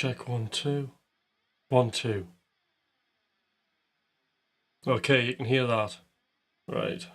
Check 1 2 1 2. Okay, you can hear that, right?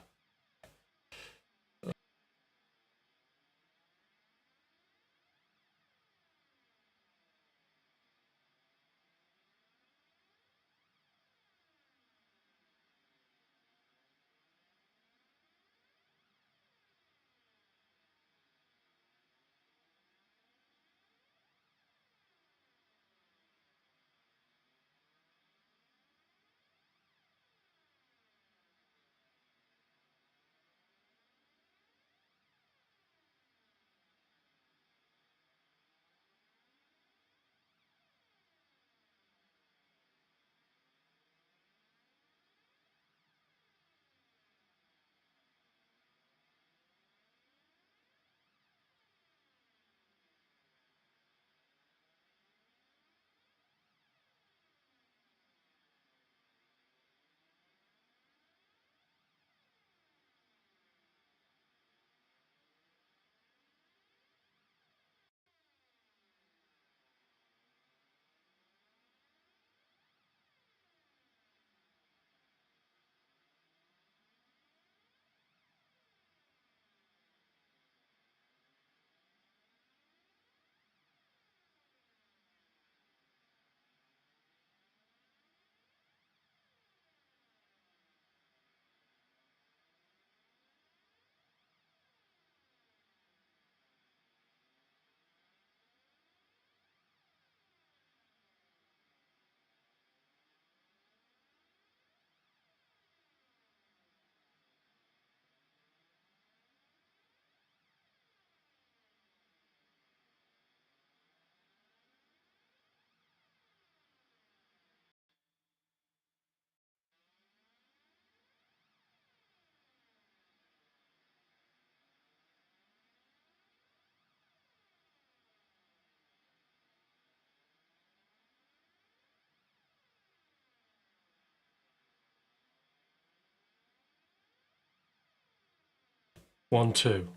One, two.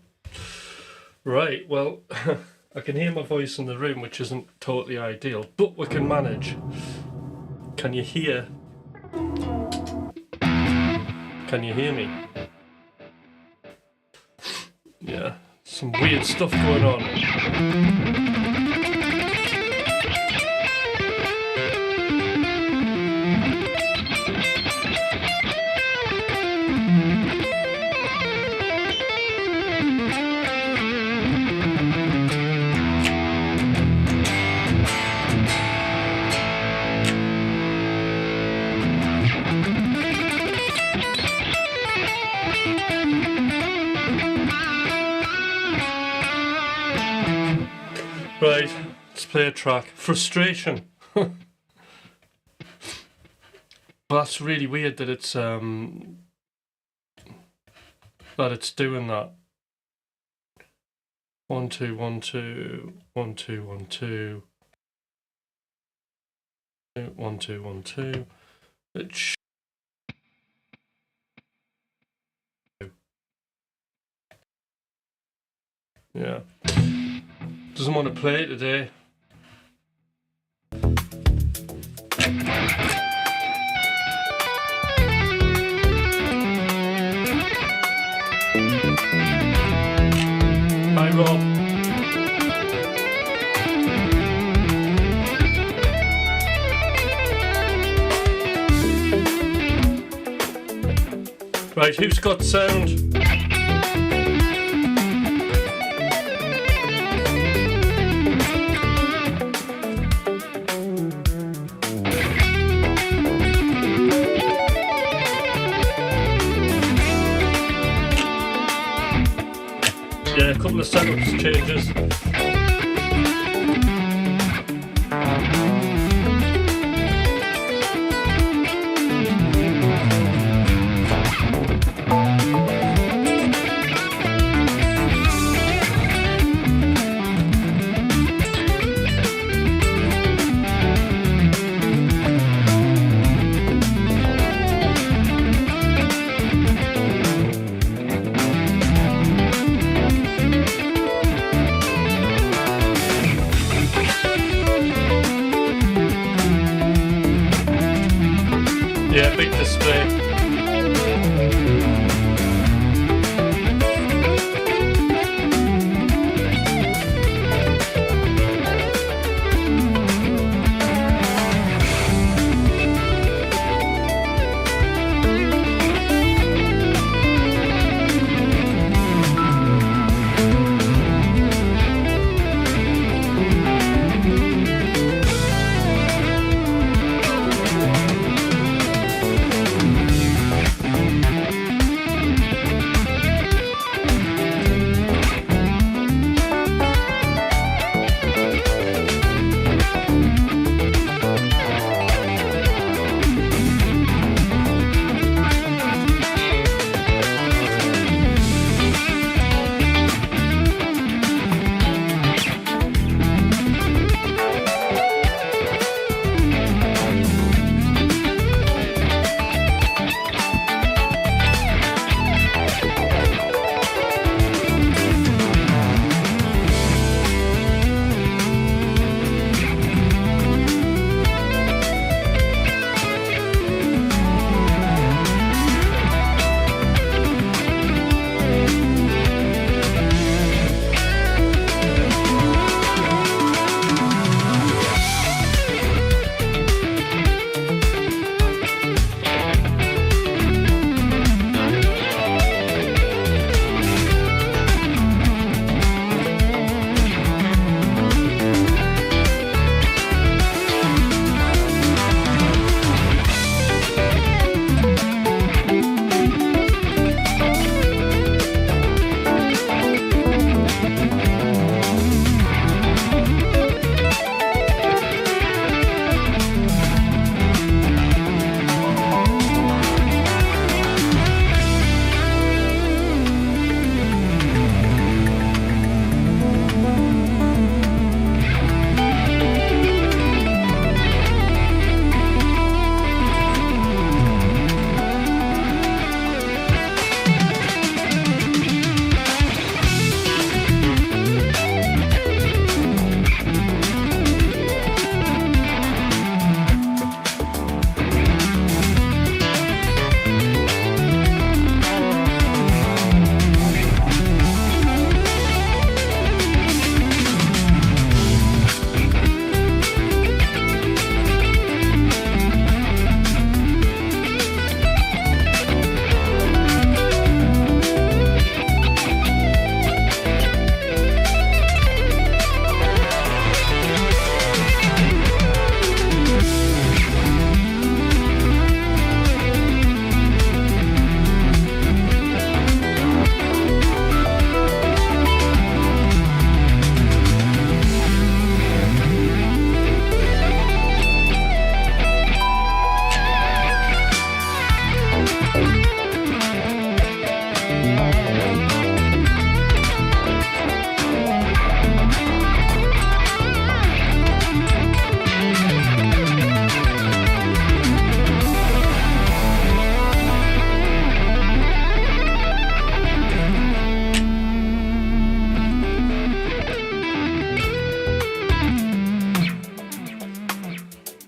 Right, well, I can hear my voice in the room, which isn't totally ideal, but we can manage. Can you hear? Can you hear me? Yeah, some weird stuff going on. Right, let's play a track. Frustration. Well, that's really weird that it's doing that. 1 2 1 2 1 2 1 2 1 2 1 2. Yeah. Doesn't want to play today. Hi, Rob. Right, who's got sound? Yeah, a couple of setups changes. spray.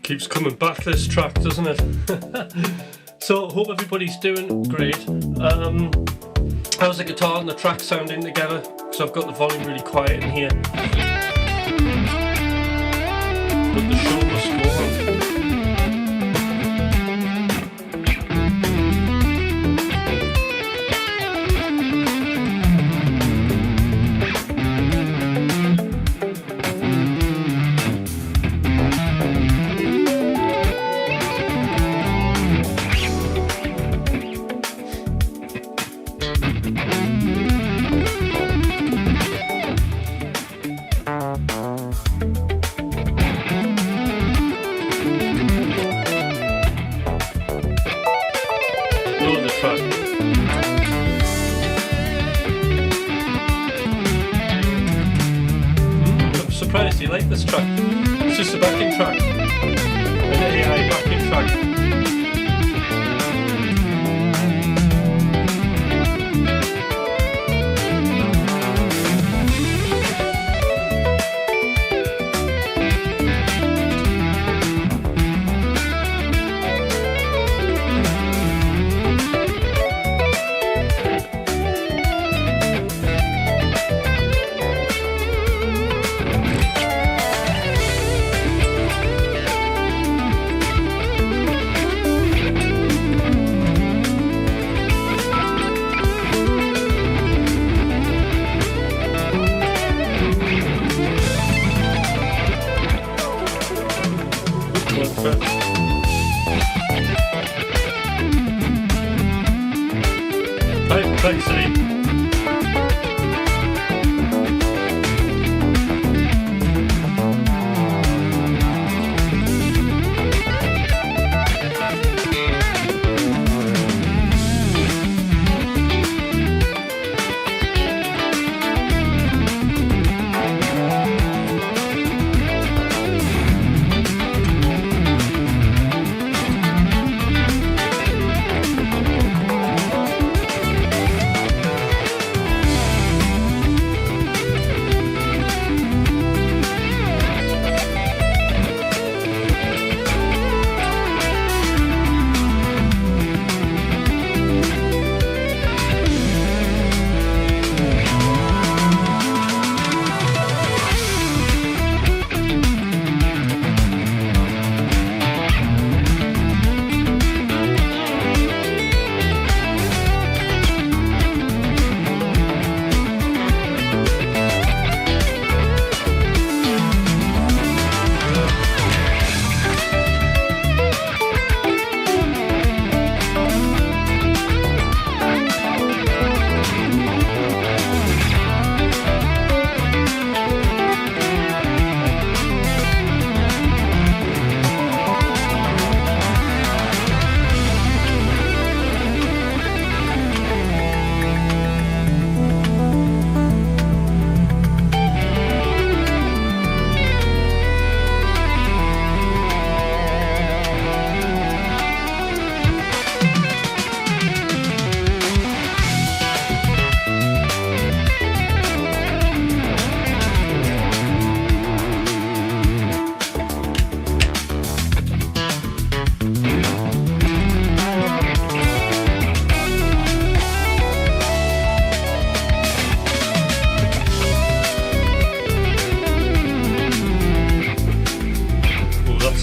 Keeps coming back, this track, doesn't it? So hope everybody's doing great. How's the guitar and the track sounding together? Because I've got the volume really quiet in here, but the show must go on. I'm surprised you like this track. It's just a backing track, an AI backing track. High complexity.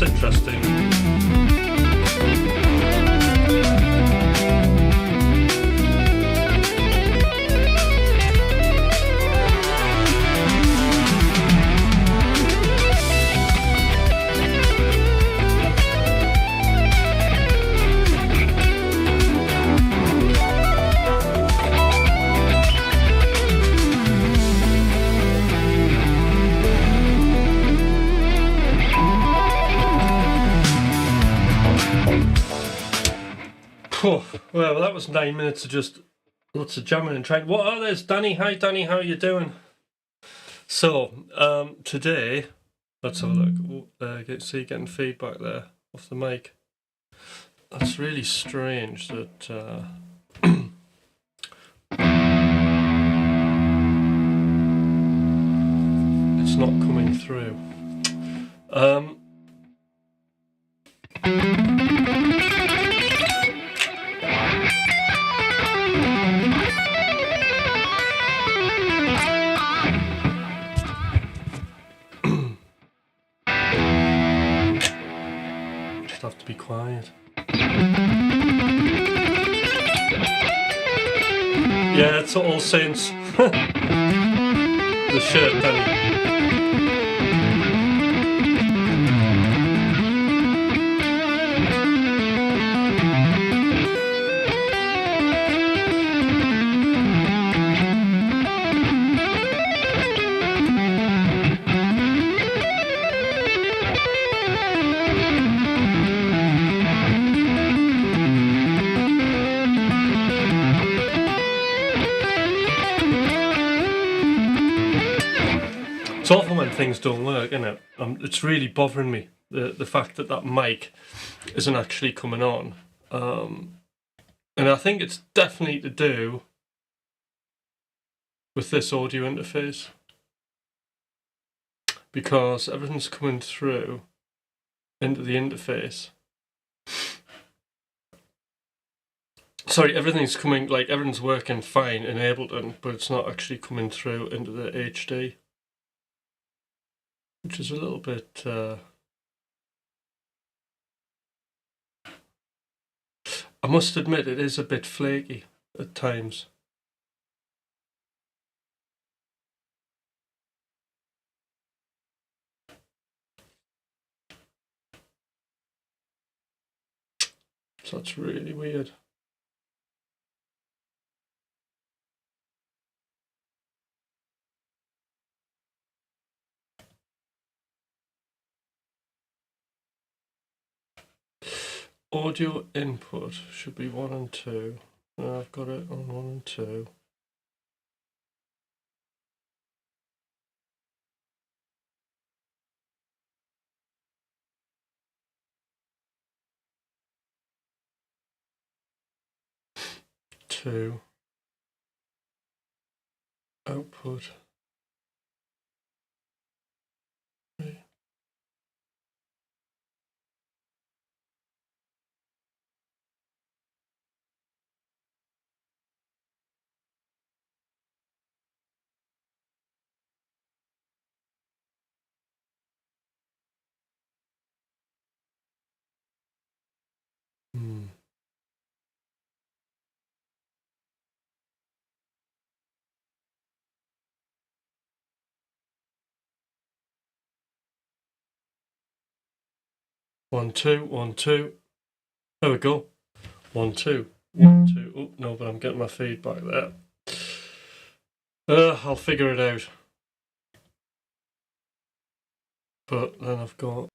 That's interesting. Oh, well, that was 9 minutes of just lots of jamming and trying. What are those, Danny? Hi, Danny. How are you doing? So, today, let's have a look. See, getting feedback there off the mic. That's really strange that it's not coming through. Just have to be quiet. Yeah, it's All Saints. The shirt, Danny. It's awful when things don't work, isn't it? It's really bothering me, the fact that that mic isn't actually coming on. And I think it's definitely to do with this audio interface, because everything's coming through into the interface. Sorry, everything's working fine in Ableton, but it's not actually coming through into the HD. Which is a little bit I must admit it is a bit flaky at times. So that's really weird. audio input should be 1 and 2. I've got it on 1 and 2. Two output. Three. Hmm. One, two, 1, 2. There we go. 1, 2, 1, 2. Oh no, but I'm getting my feedback there. I'll figure it out. But then I've got.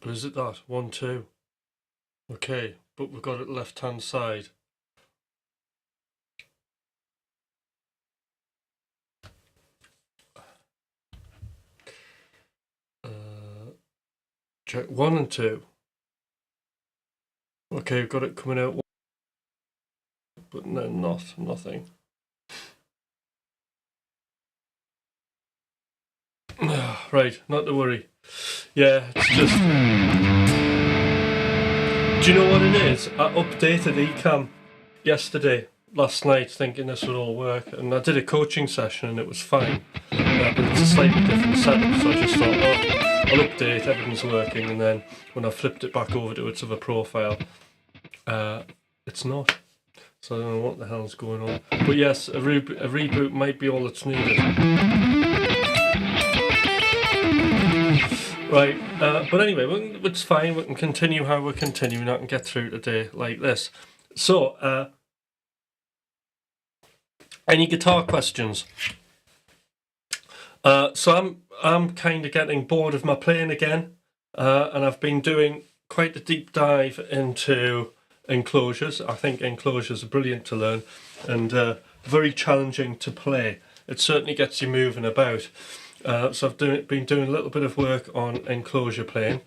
But is it that? 1, 2. Okay, but we've got it left hand side. Check 1 and 2. Okay, we've got it coming out, but no, nothing. Right, not to worry. Yeah, it's just. Do you know what it is? I updated Ecamm last night, thinking this would all work, and I did a coaching session and it was fine. But it's a slightly different setup, so I just thought, I'll update, everything's working, and then when I flipped it back over to its other profile, it's not. So I don't know what the hell's going on. But yes, a reboot might be all that's needed. Right, but anyway, it's fine. We can continue how we're continuing. I can get through today like this. So, any guitar questions? So I'm kind of getting bored of my playing again, and I've been doing quite a deep dive into enclosures. I think enclosures are brilliant to learn and very challenging to play. It certainly gets you moving about. So I've been doing a little bit of work on enclosure playing.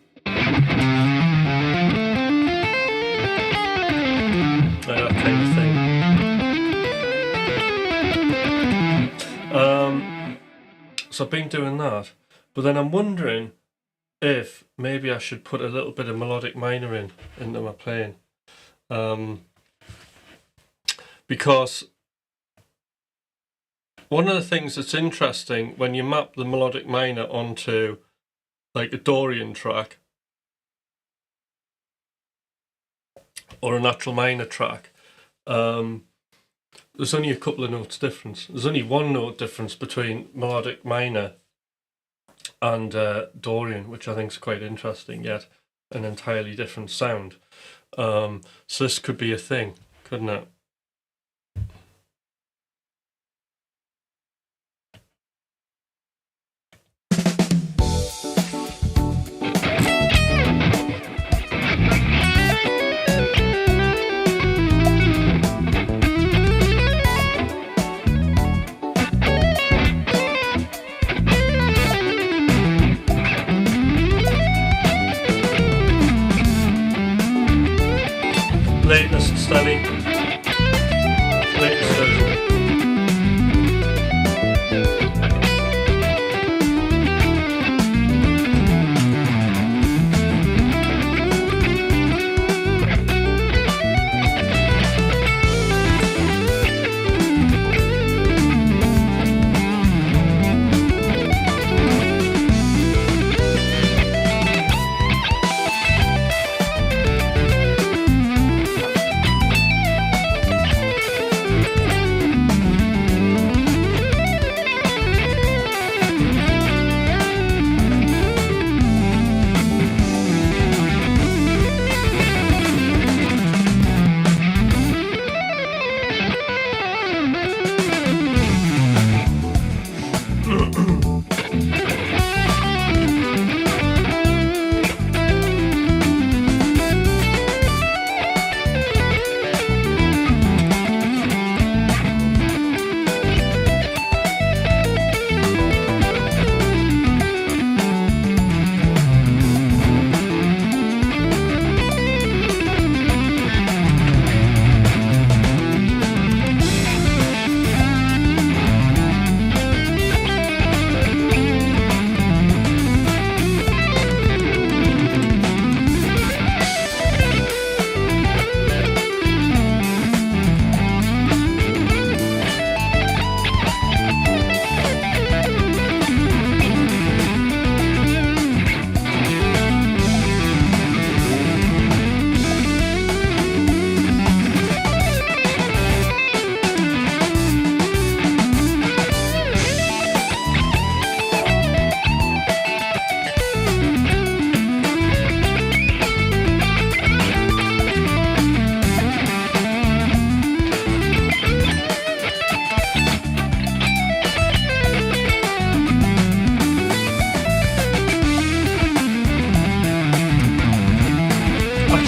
That kind of thing. So I've been doing that, but then I'm wondering if maybe I should put a little bit of melodic minor into my playing, because one of the things that's interesting when you map the melodic minor onto like a Dorian track or a natural minor track, there's only a couple of notes difference. There's only one note difference between melodic minor and Dorian, which I think is quite interesting, yet an entirely different sound. So this could be a thing, couldn't it? Latest study. Latest version.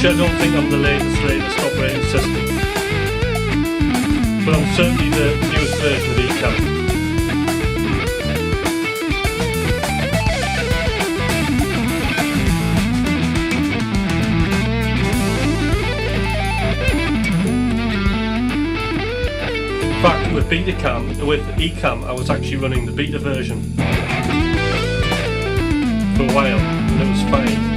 Actually, I don't think I'm the latest operating system, but I'm certainly the newest version of eCam. In fact, with eCam, I was actually running the beta version for a while, and it was fine.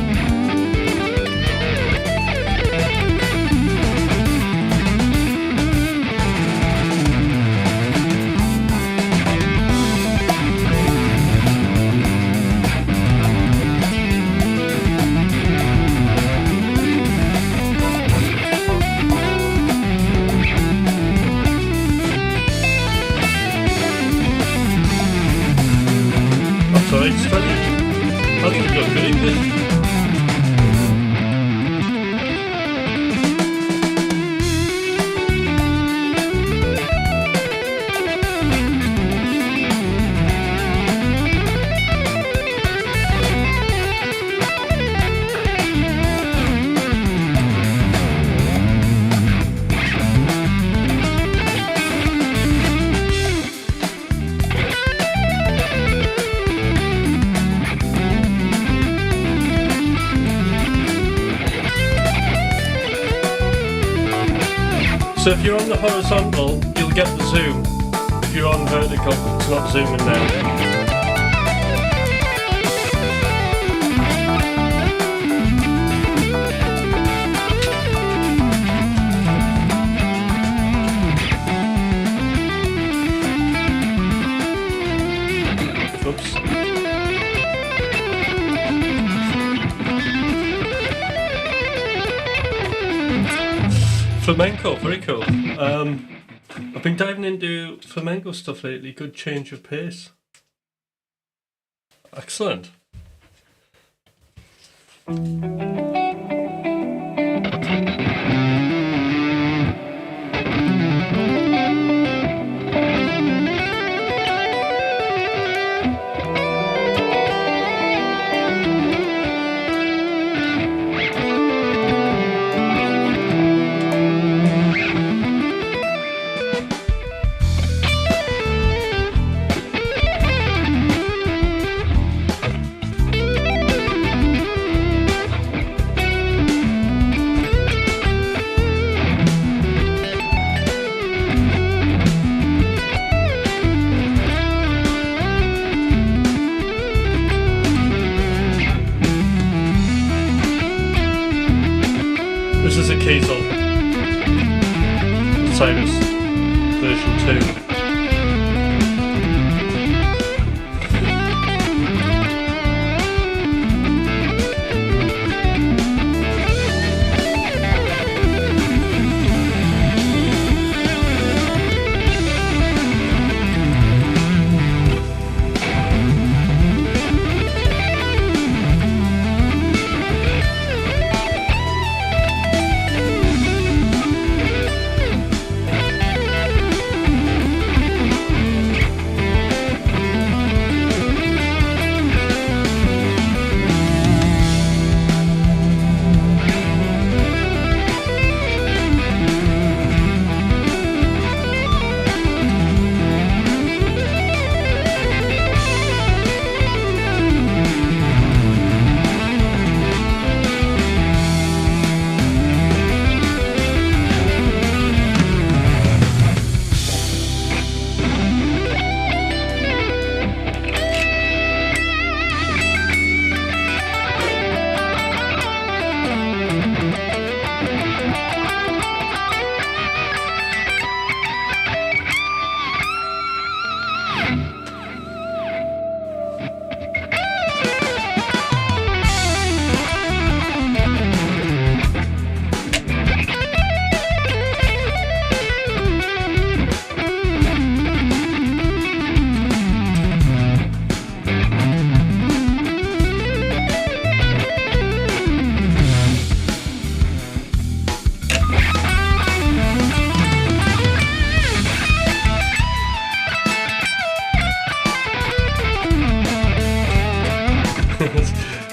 Alright, Stanley. I think you've got good English. So if you're on the horizontal, you'll get the zoom. If you're on vertical, it's not zooming now. Oops. Flamenco, very cool. I've been diving into flamenco stuff lately. Good change of pace. Excellent. This is a Kiesel Cyrus version 2.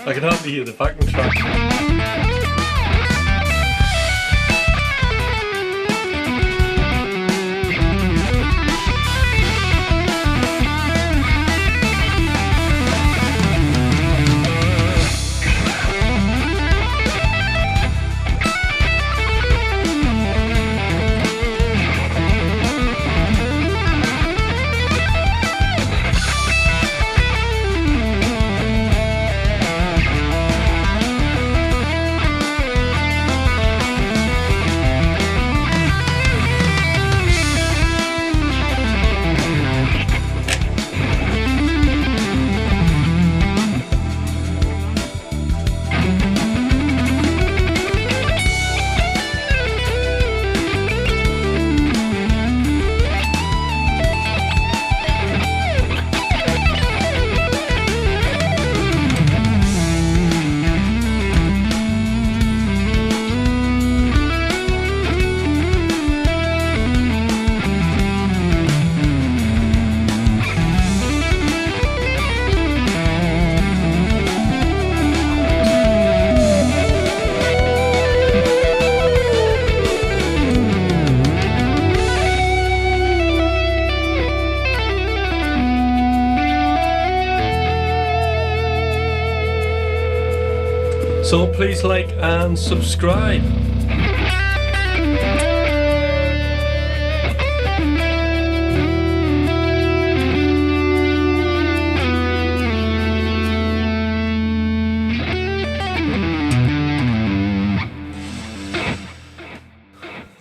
I can hardly hear the backing track. So please like and subscribe.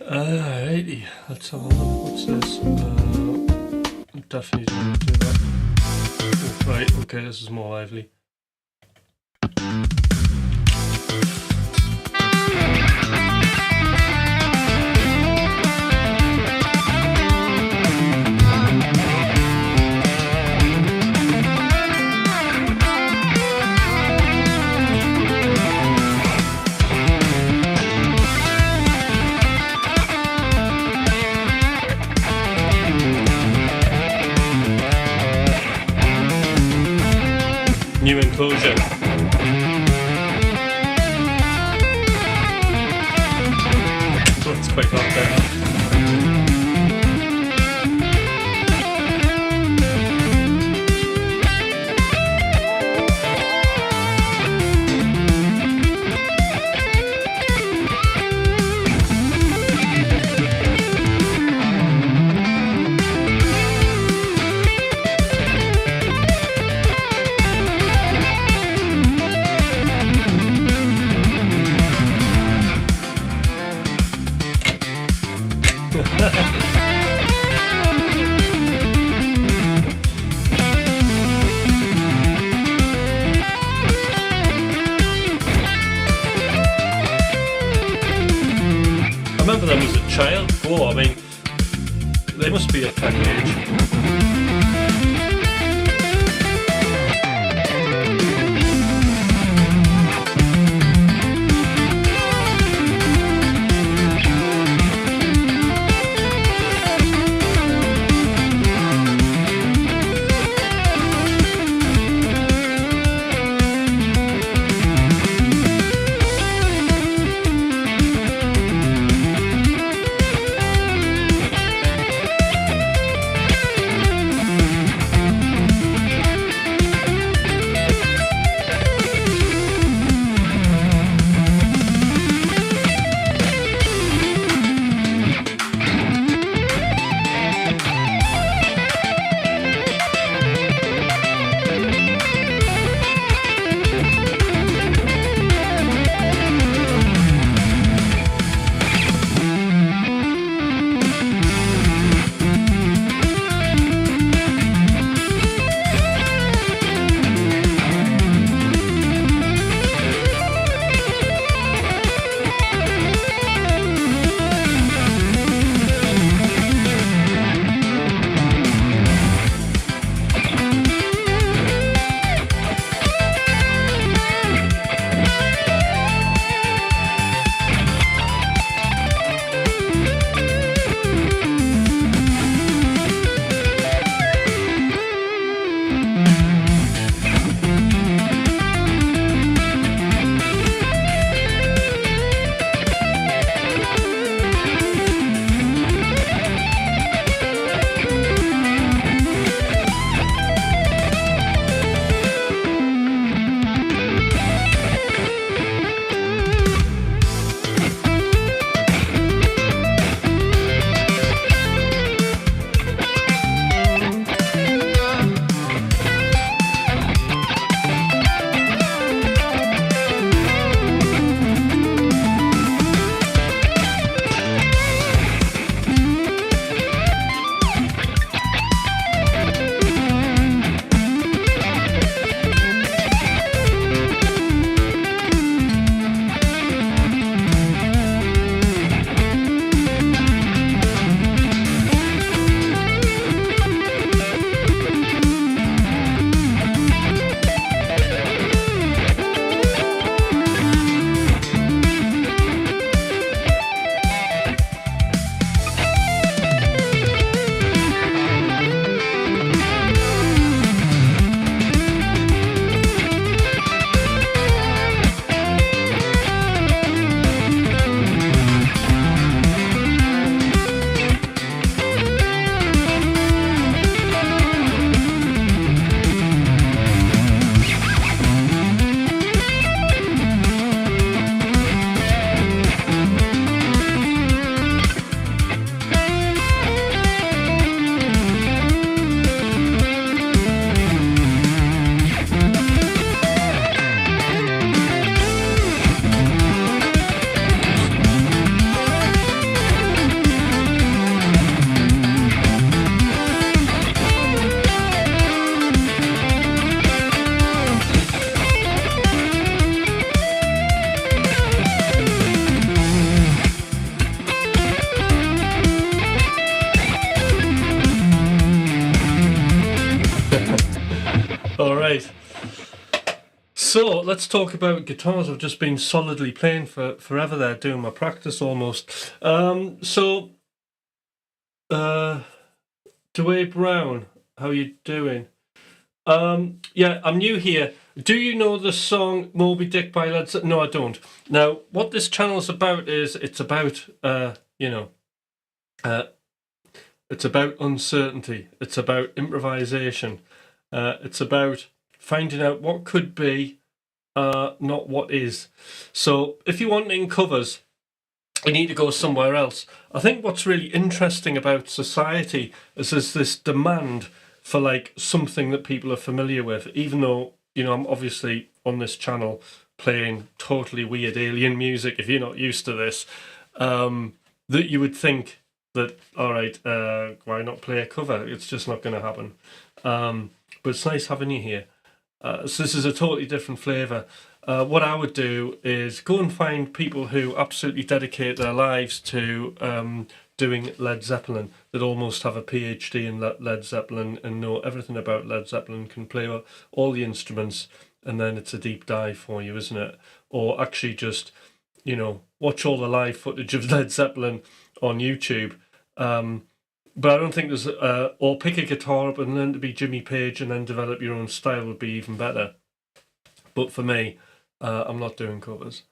Alrighty, let's have a look. What's this? Definitely don't do that. Oh, right, okay, this is more lively. New enclosure. So it's quite hot there. I remember them as a child. Oh, I mean, they must be a tiny age. Right. So let's talk about guitars. I've just been solidly playing for forever there, doing my practice almost. Dwayne Brown, how you doing? Yeah, I'm new here. Do you know the song Moby Dick by Led Zeppelin? No, I don't. Now, what this channel's about is it's about, it's about uncertainty. It's about improvisation. It's about finding out what could be, not what is. So if you're wanting covers, you need to go somewhere else. I think what's really interesting about society is there's this demand for like something that people are familiar with, even though, I'm obviously on this channel playing totally weird alien music. If you're not used to this, that you would think that, all right, why not play a cover? It's just not going to happen. But it's nice having you here. So this is a totally different flavour. What I would do is go and find people who absolutely dedicate their lives to doing Led Zeppelin, that almost have a PhD in Led Zeppelin and know everything about Led Zeppelin, can play all the instruments, and then it's a deep dive for you, isn't it? Or actually just, watch all the live footage of Led Zeppelin on YouTube. But I don't think there's, or pick a guitar up and learn to be Jimmy Page and then develop your own style would be even better. But for me, I'm not doing covers.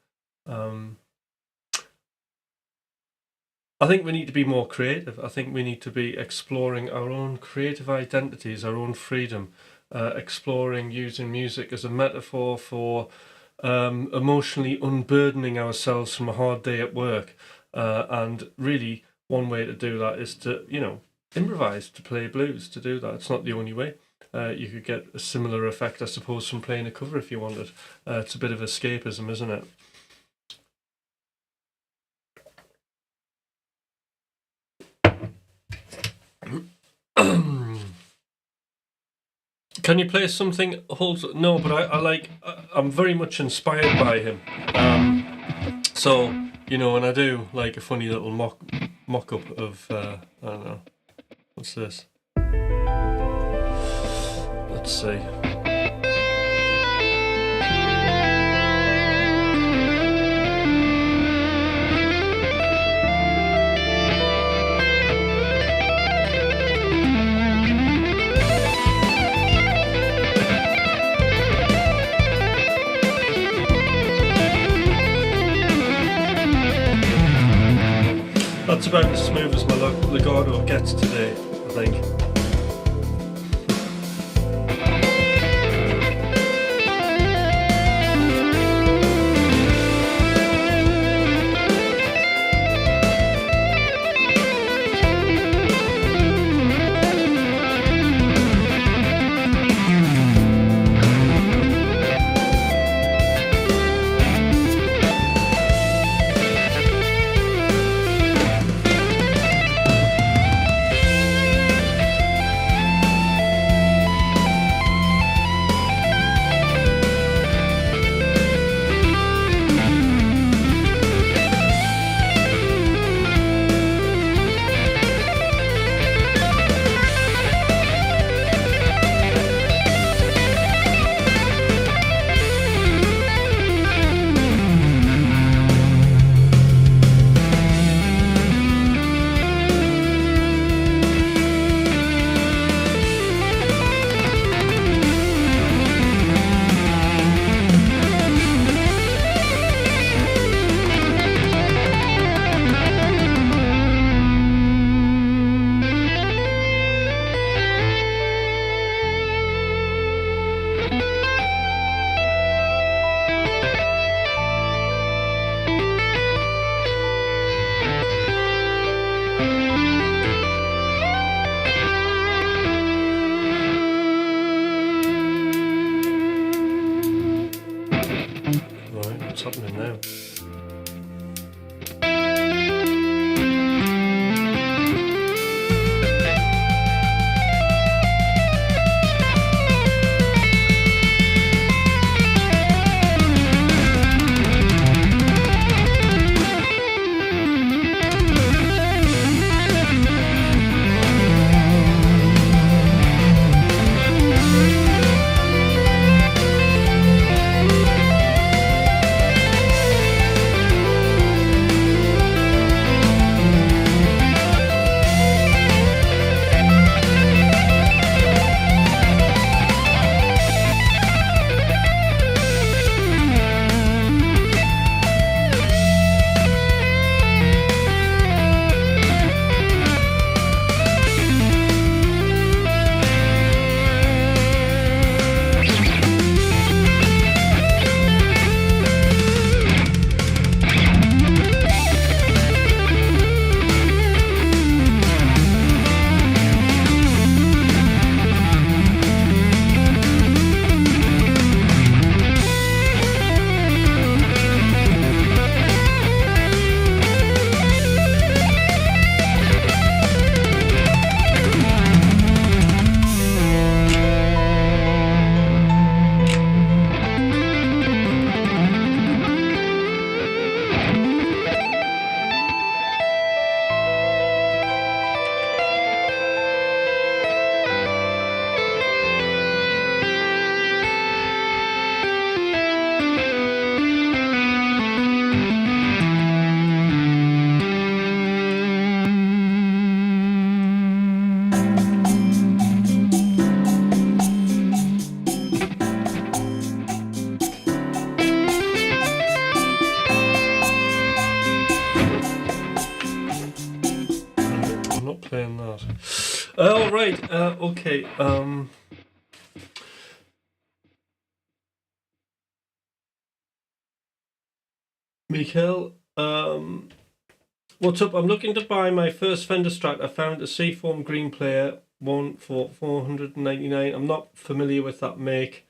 I think we need to be more creative. I think we need to be exploring our own creative identities, our own freedom, exploring using music as a metaphor for emotionally unburdening ourselves from a hard day at work. And really, one way to do that is to, improvise, to play blues, to do that. It's not the only way. You could get a similar effect, I suppose, from playing a cover if you wanted. It's a bit of escapism, isn't it? Can you play something? No, but I'm very much inspired by him. So, when I do like a funny little mock-up of, I don't know, what's this? Let's see. That's about as smooth as my legato gets today, I think. not playing that. Oh, right, okay. Mikhail, what's up? I'm looking to buy my first Fender Strat. I found a Seafoam green player, one for $499. I'm not familiar with that make.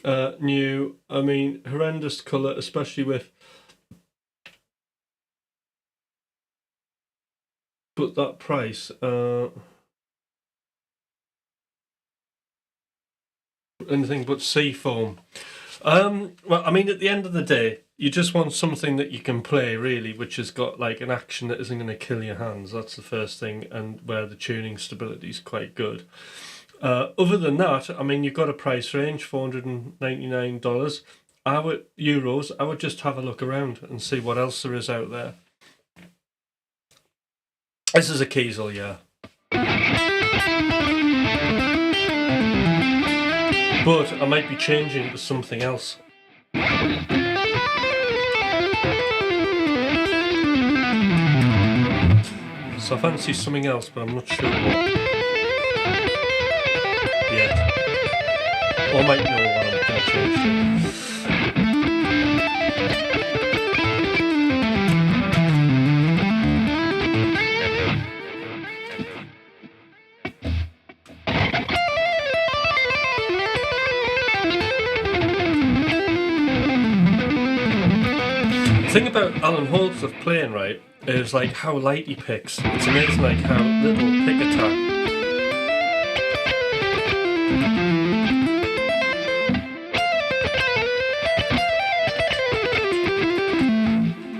New, I mean, horrendous colour, especially with... But that price, anything but Seafoam. Well, I mean, at the end of the day, you just want something that you can play, really, which has got like an action that isn't going to kill your hands. That's the first thing, and where the tuning stability is quite good. Other than that, I mean, you've got a price range, $499. Euros. I would just have a look around and see what else there is out there. This is a Kiesel, yeah. But I might be changing to something else. So I fancy something else, but I'm not sure what yet. Or I might know what I'm going to change to. The thing about Alan Holdsworth playing, right, is like how light he picks. It's amazing like how little pick attack.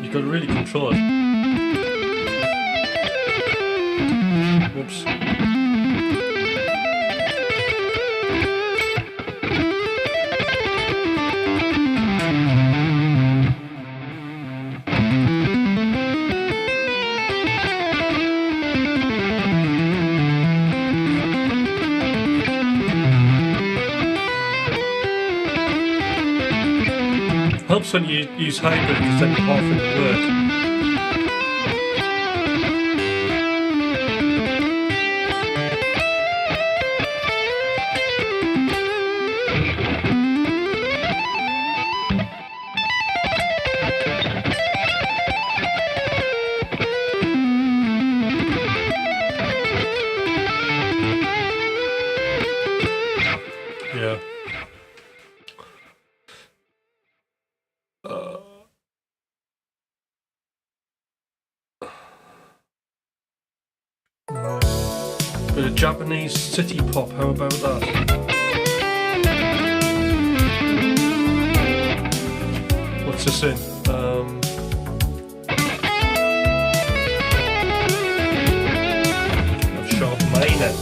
You've got to really control it. Whoops. Helps when you use hybrid because then half of it work. Yeah. Bit of Japanese city pop, how about that? What's this in? F sharp minor.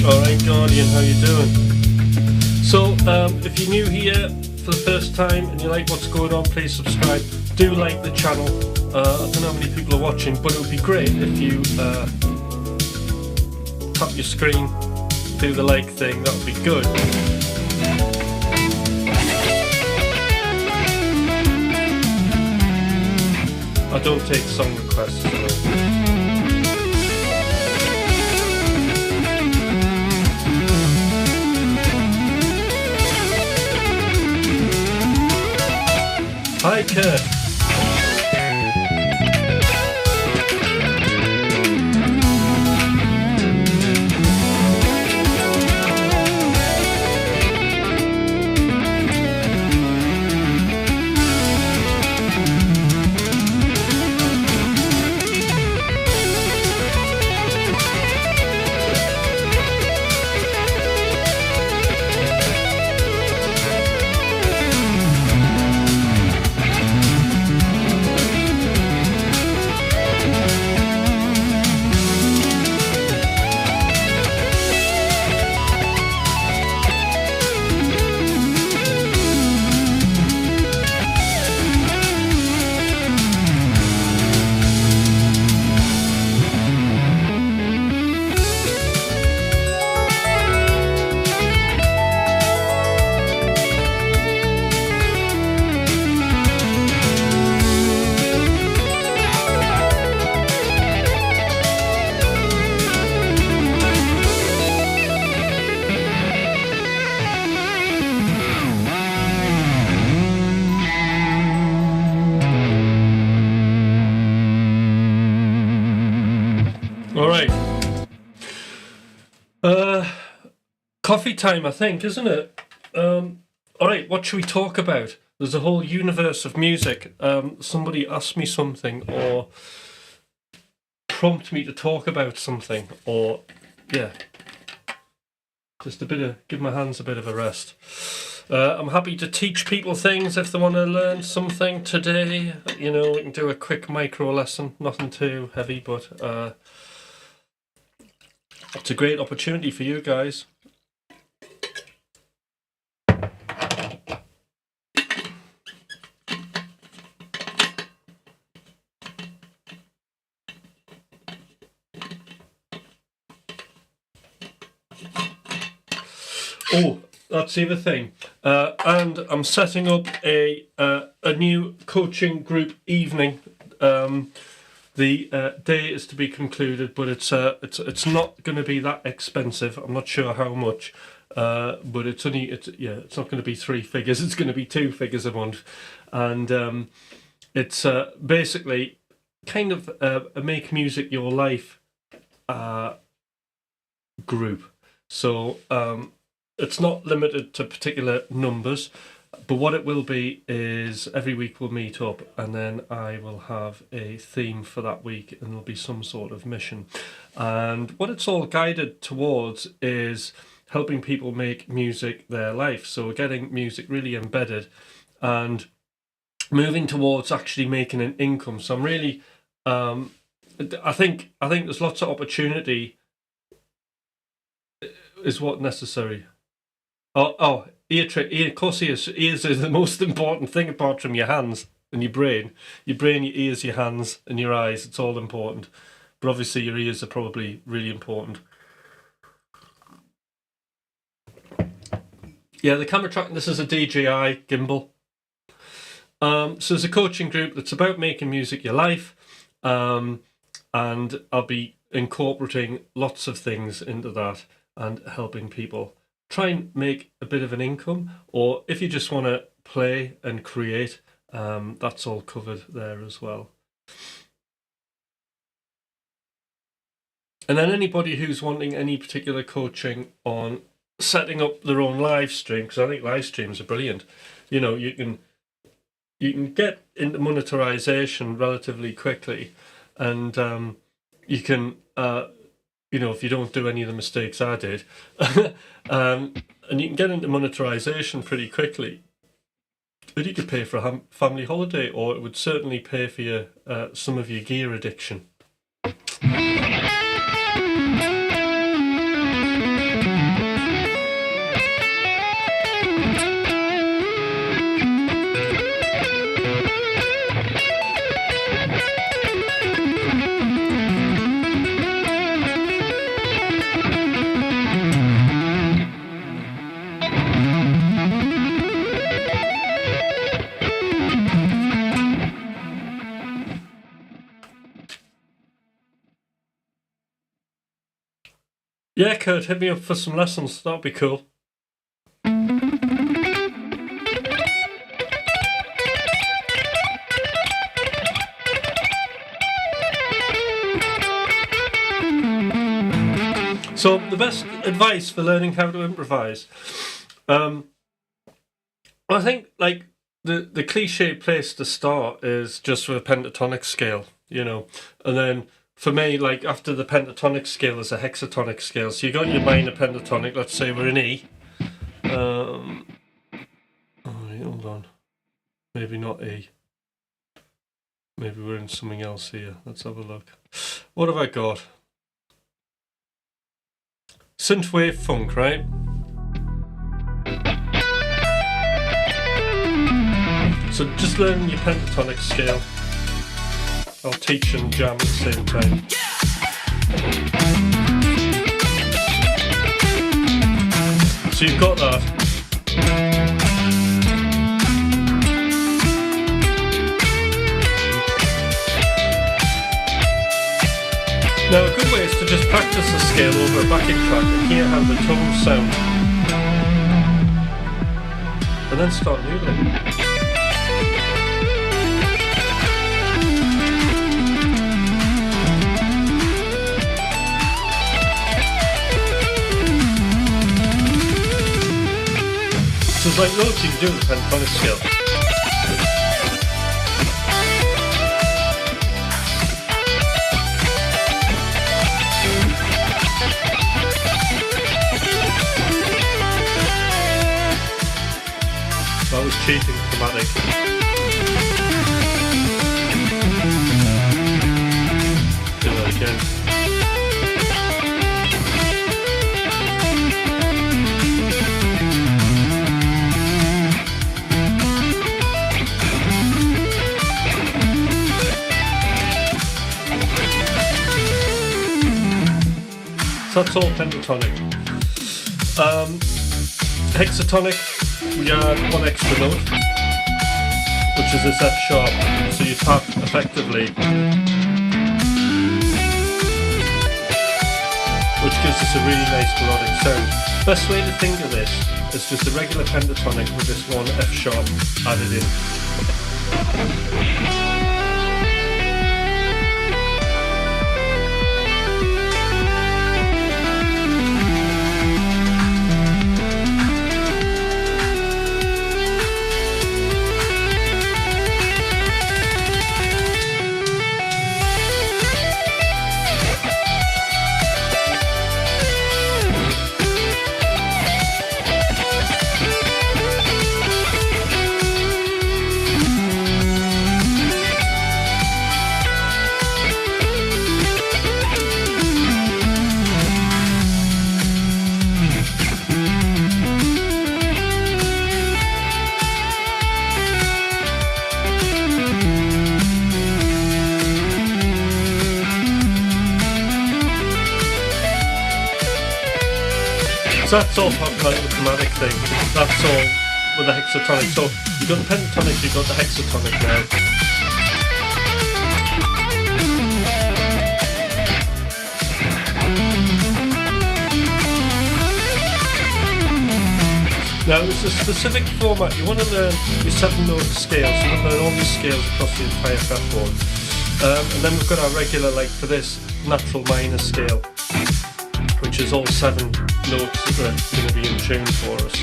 Alright Guardian, how you doing? So if you're new here for the first time and you like what's going on, please subscribe. Do like the channel. I don't know how many people are watching, but it would be great if you tap your screen, do the like thing, that would be good. I don't take song requests. Kurt. All right. Coffee time, I think, isn't it? All right, what should we talk about? There's a whole universe of music. Somebody ask me something or prompt me to talk about something, or yeah, just give my hands a bit of a rest. I'm happy to teach people things if they want to learn something today. You know, we can do a quick micro lesson, nothing too heavy, but it's a great opportunity for you guys. Oh, that's the other thing. And I'm setting up a new coaching group evening. The day is to be concluded, but it's not going to be that expensive. I'm not sure how much, but it's not going to be 3 figures. It's going to be 2 figures a month, and it's basically kind of a make music your life group. So it's not limited to particular numbers. But what it will be is every week we'll meet up, and then I will have a theme for that week, and there'll be some sort of mission. And what it's all guided towards is helping people make music their life. So getting music really embedded and moving towards actually making an income. So I'm really, I think there's lots of opportunity is what necessary. Oh. Ear, of course, ears is the most important thing apart from your hands and your brain. Your brain, your ears, your hands, and your eyes. It's all important. But obviously your ears are probably really important. Yeah, the camera track, this is a DJI gimbal. So there's a coaching group that's about making music your life. And I'll be incorporating lots of things into that and helping people try and make a bit of an income, or if you just want to play and create, that's all covered there as well. And then anybody who's wanting any particular coaching on setting up their own live stream, because I think live streams are brilliant. You know, you can get into monetization relatively quickly, and you can if you don't do any of the mistakes I did, and you can get into monetization pretty quickly. But you could pay for a family holiday, or it would certainly pay for your some of your gear addiction. Yeah, Kurt, hit me up for some lessons. That'd be cool. So the best advice for learning how to improvise, I think like the cliche place to start is just with a pentatonic scale, you know, and then for me, like after the pentatonic scale is a hexatonic scale. So you got your minor pentatonic. Let's say we're in E. Alright, hold on. Maybe not E. Maybe we're in something else here. Let's have a look. What have I got? Synthwave funk, right? So just learning your pentatonic scale. I'll teach and jam at the same time. So you've got that. Now a good way is to just practice the scale over a backing track and hear how the tones sound. And then start noodling. So there's like loads you can do with the pentatonic scale. That was cheating chromatic. Do that again. So that's all pentatonic. Hexatonic, we add one extra note, which is this F sharp. So you tap effectively, which gives us a really nice melodic sound. Best way to think of this is just a regular pentatonic with this one F sharp added in. So that's all talking about the chromatic thing. That's all with the hexatonic. So you've got the pentatonic, you've got the hexatonic now. Now there's a specific format. You want to learn your 7-note scales. You want to learn all the scales across the entire fretboard. And then we've got our regular, like for this, natural minor scale, which is all 7 notes that are going to be in tune for us.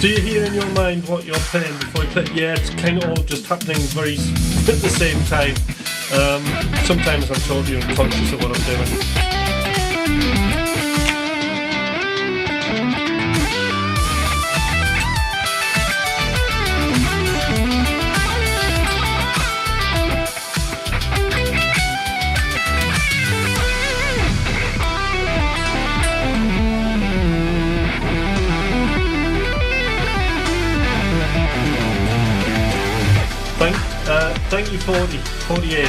Do you hear in your mind what you're playing before you play? Yeah, it's kind of all just happening very at the same time. Sometimes I'm totally unconscious of what I'm doing. Thank you, 48.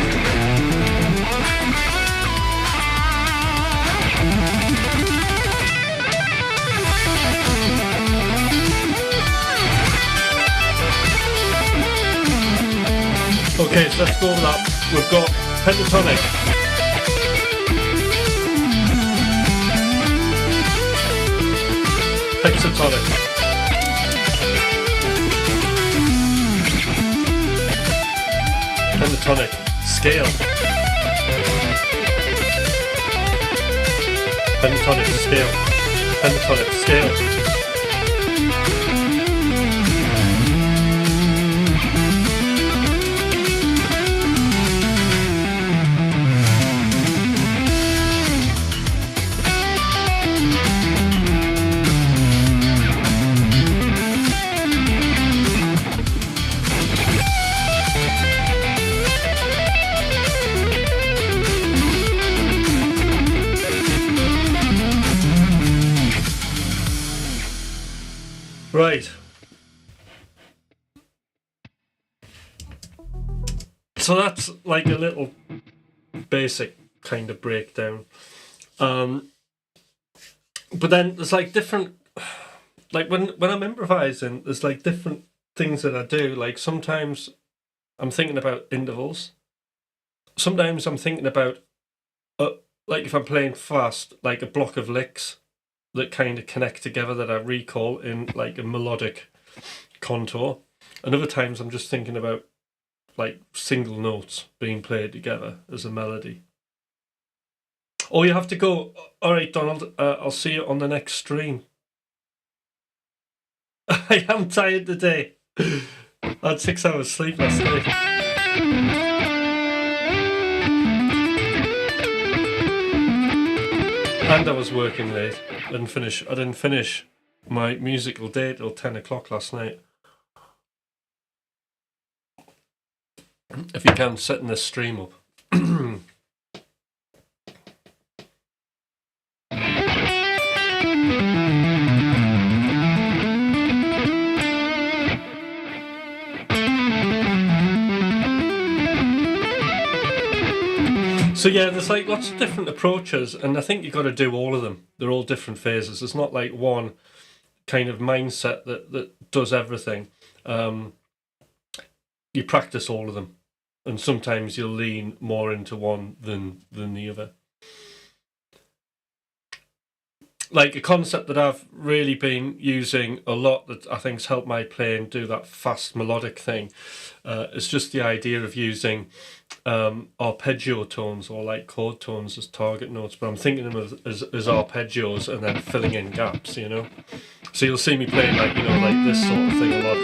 Okay, so let's go over that. We've got pentatonic, hexatonic, pentatonic, scale, pentatonic, scale, pentatonic, scale. Right. So that's like a little basic kind of breakdown. But then there's like different, like when I'm improvising, there's like different things that I do. Like sometimes I'm thinking about intervals. Sometimes I'm thinking about, like if I'm playing fast, like a block of licks that kind of connect together that I recall in like a melodic contour. And other times I'm just thinking about like single notes being played together as a melody. Oh, you have to go. All right, Donald, I'll see you on the next stream. I am tired today. I had 6 hours sleep last night. And I was working late. I didn't finish my musical day till 10 o'clock last night. If you can, setting this stream up. So yeah, there's like lots of different approaches, and I think you've got to do all of them. They're all different phases. There's not like one kind of mindset that does everything. You practice all of them, and sometimes you'll lean more into one than the other. Like a concept that I've really been using a lot that I think's helped my playing do that fast melodic thing is just the idea of using arpeggio tones or like chord tones as target notes, but I'm thinking of them as arpeggios and then filling in gaps, you know. So you'll see me playing like, you know, like this sort of thing a lot,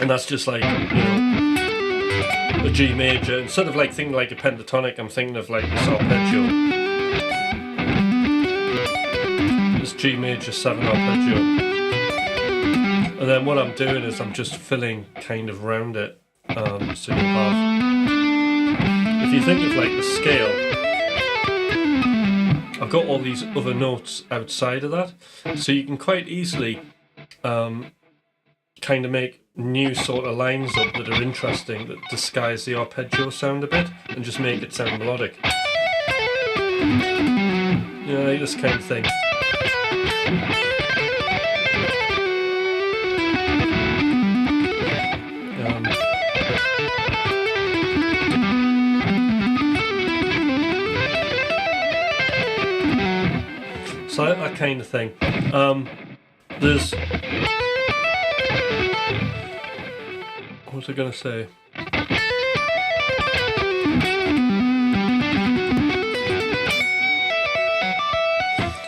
and that's just like, you know, a G major. Instead of like thinking like a pentatonic, I'm thinking of like this arpeggio, this G major 7 arpeggio, and then what I'm doing is I'm just filling kind of round it. So you have, if you think of like the scale, I've got all these other notes outside of that, so you can quite easily kind of make new sort of lines up that are interesting, that disguise the arpeggio sound a bit and just make it sound melodic. You know, like this kind of thing. So that kind of thing. There's... What was I going to say?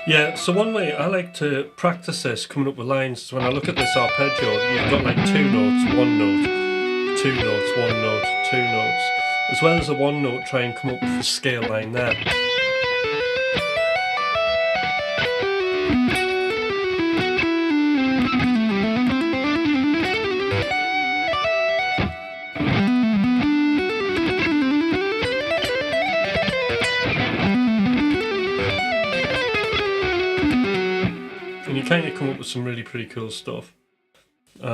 Yeah, so one way I like to practice this, coming up with lines, is when I look at this arpeggio, you've got like 2 notes, 1 note, 2 notes, 1 note, 2 notes. As well as a 1 note, try and come up with a scale line there. kind of come up with some really pretty cool stuff. You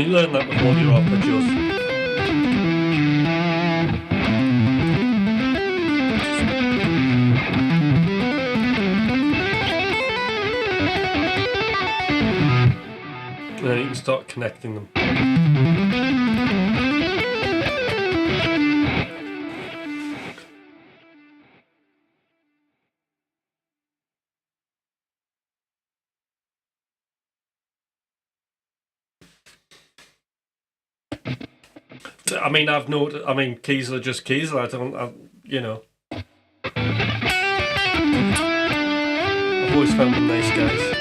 learn that with all your arpeggios. And then you can start connecting them. I mean, I've noted. I mean, keys are just keys. You know. I've always found them nice guys.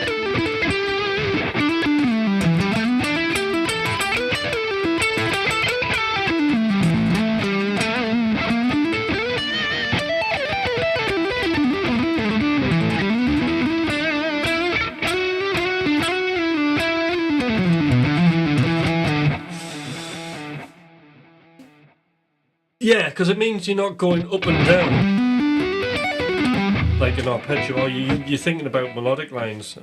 Yeah, because it means you're not going up and down like an arpeggio. You're thinking about melodic lines.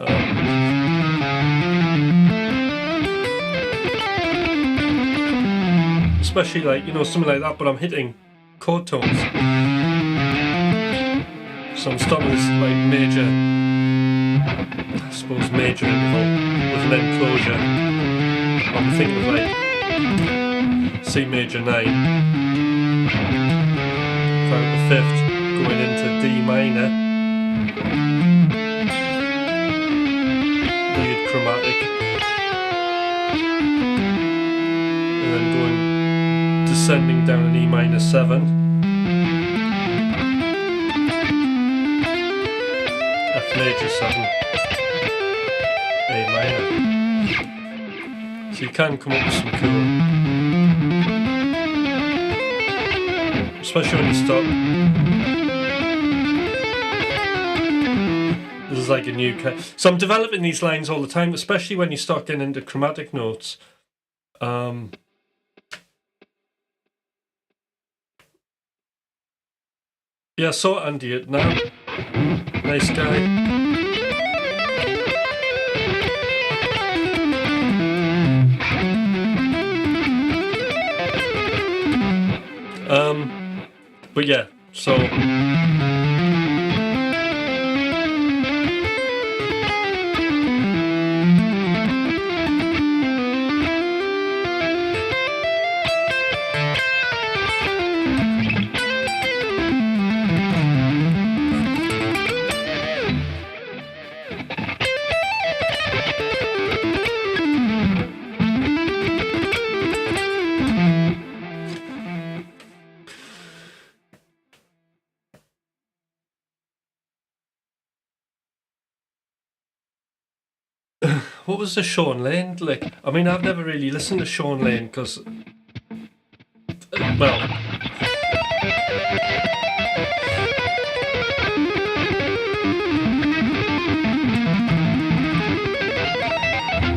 Especially like, you know, something like that, but I'm hitting chord tones. So I'm starting with this like major, I suppose major interval with an enclosure. I'm thinking of like C major 9. Found the 5th going into D minor, weird chromatic, and then going descending down an E minor 7, F major 7, A minor. So you can come up with some cool. Especially when you start. This is like a new so I'm developing these lines all the time, especially when you start getting into chromatic notes. Yeah, I saw Andy it now. Nice guy. But yeah, so what was the Sean Lane like? I mean, I've never really listened to Sean Lane because, well,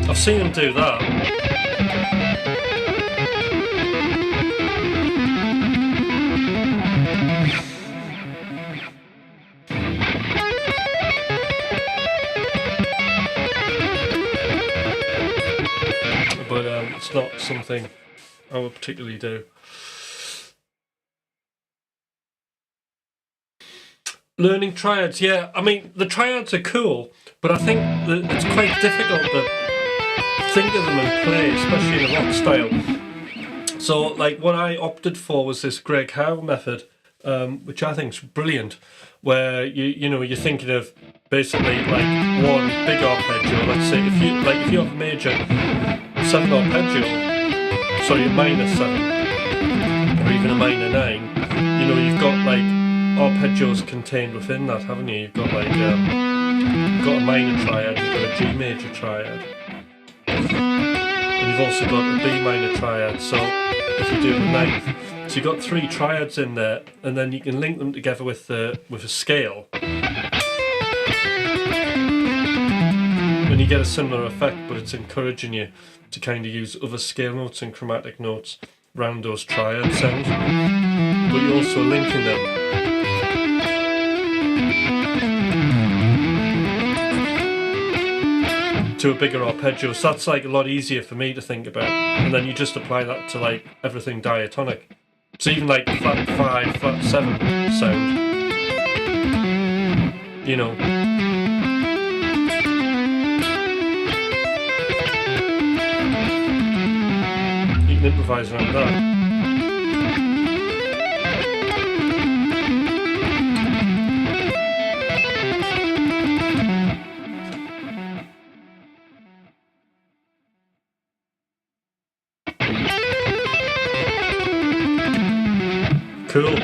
I've seen him do that. But it's not something I would particularly do. Learning triads, yeah. I mean, the triads are cool, but I think that it's quite difficult to think of them and play, especially in a rock style. So, like, what I opted for was this Greg Howe method, which I think is brilliant, where you're thinking of basically like one big arpeggio. Let's say if you have a major 7 arpeggio, sorry, a minor 7, or even a minor 9, you've got like arpeggios contained within that, haven't you? You've got like you've got a minor triad, you've got a G major triad, and you've also got a B minor triad. So if you do the 9th, so you've got 3 triads in there, and then you can link them together with a scale, and you get a similar effect, but it's encouraging you to kind of use other scale notes and chromatic notes round those triad sounds, but you're also linking them. To a bigger arpeggio, so that's like a lot easier for me to think about, and then you just apply that to like everything diatonic. So even like flat 5, flat 7 sound, you know. You can improvise around that. Cool.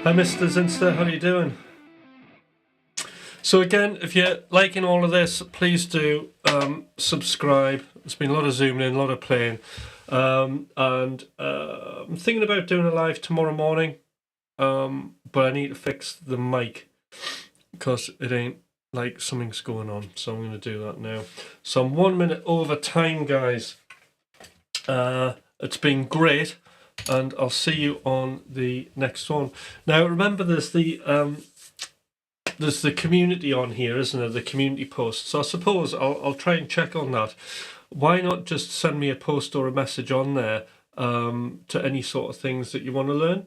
Hi Mr. Zinster, how are you doing? So again, if you're liking all of this, please do subscribe. There's been a lot of zooming in, a lot of playing. I'm thinking about doing a live tomorrow morning, but I need to fix the mic because it ain't like something's going on. So I'm going to do that now. So I'm 1 minute over time, guys. It's been great. And I'll see you on the next one. Now remember, there's the community on here, isn't there? The community post. So I suppose I'll try and check on that. Why not just send me a post or a message on there to any sort of things that you want to learn?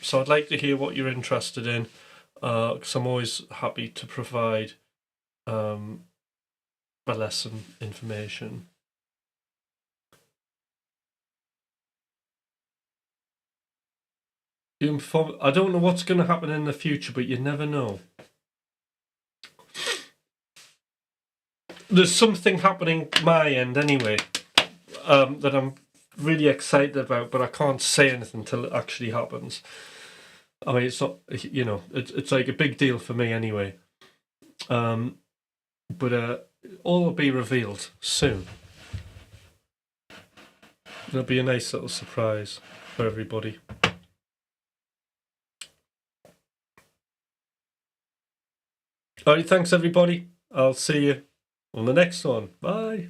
So I'd like to hear what you're interested in, because I'm always happy to provide a lesson information. I don't know what's going to happen in the future, but you never know. There's something happening my end anyway, that I'm really excited about, but I can't say anything until it actually happens. I mean, it's not, you know, it's like a big deal for me anyway. But all will be revealed soon. There'll be a nice little surprise for everybody. All right, thanks everybody. I'll see you on the next one. Bye.